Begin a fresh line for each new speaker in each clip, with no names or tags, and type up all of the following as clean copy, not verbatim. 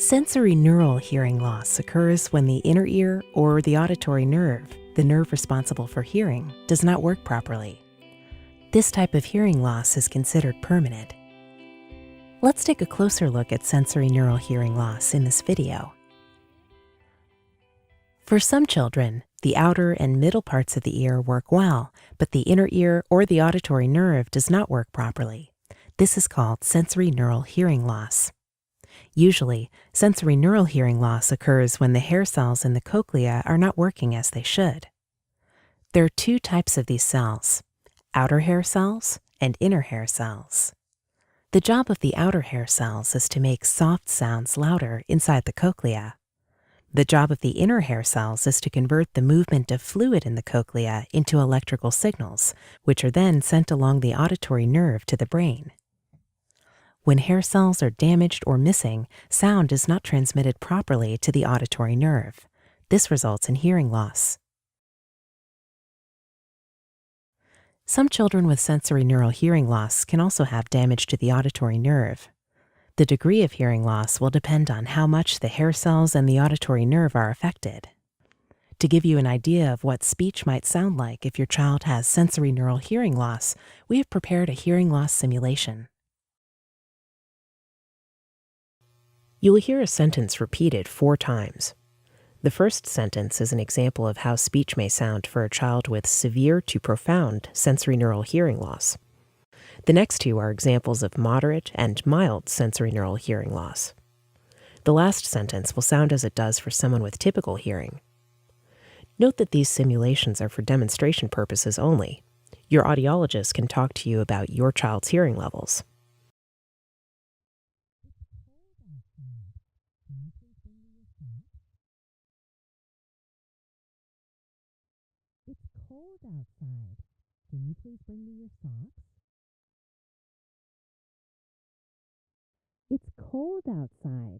Sensorineural hearing loss occurs when the inner ear or the auditory nerve, the nerve responsible for hearing, does not work properly. This type of hearing loss is considered permanent. Let's take a closer look at sensorineural hearing loss in this video. For some children, the outer and middle parts of the ear work well, but the inner ear or the auditory nerve does not work properly. This is called sensorineural hearing loss. Usually, sensorineural hearing loss occurs when the hair cells in the cochlea are not working as they should. There are two types of these cells: outer hair cells and inner hair cells. The job of the outer hair cells is to make soft sounds louder inside the cochlea. The job of the inner hair cells is to convert the movement of fluid in the cochlea into electrical signals, which are then sent along the auditory nerve to the brain. When hair cells are damaged or missing, sound is not transmitted properly to the auditory nerve. This results in hearing loss. Some children with sensorineural hearing loss can also have damage to the auditory nerve. The degree of hearing loss will depend on how much the hair cells and the auditory nerve are affected. To give you an idea of what speech might sound like if your child has sensorineural hearing loss, we have prepared a hearing loss simulation. You will hear a sentence repeated 4 times. The first sentence is an example of how speech may sound for a child with severe to profound sensorineural hearing loss. The next 2 are examples of moderate and mild sensorineural hearing loss. The last sentence will sound as it does for someone with typical hearing. Note that these simulations are for demonstration purposes only. Your audiologist can talk to you about your child's hearing levels.
It's cold outside. Can you please bring me your socks? It's cold outside.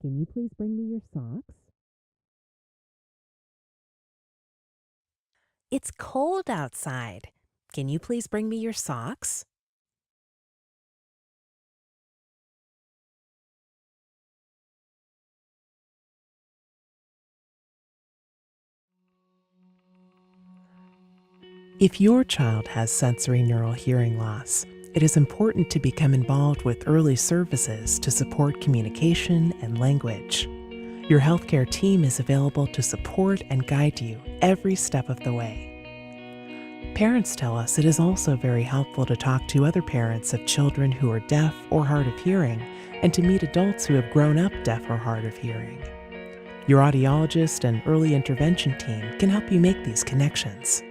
Can you please bring me your socks?
It's cold outside. Can you please bring me your socks? If your child has sensorineural hearing loss, it is important to become involved with early services to support communication and language. Your healthcare team is available to support and guide you every step of the way. Parents tell us it is also very helpful to talk to other parents of children who are deaf or hard of hearing and to meet adults who have grown up deaf or hard of hearing. Your audiologist and early intervention team can help you make these connections.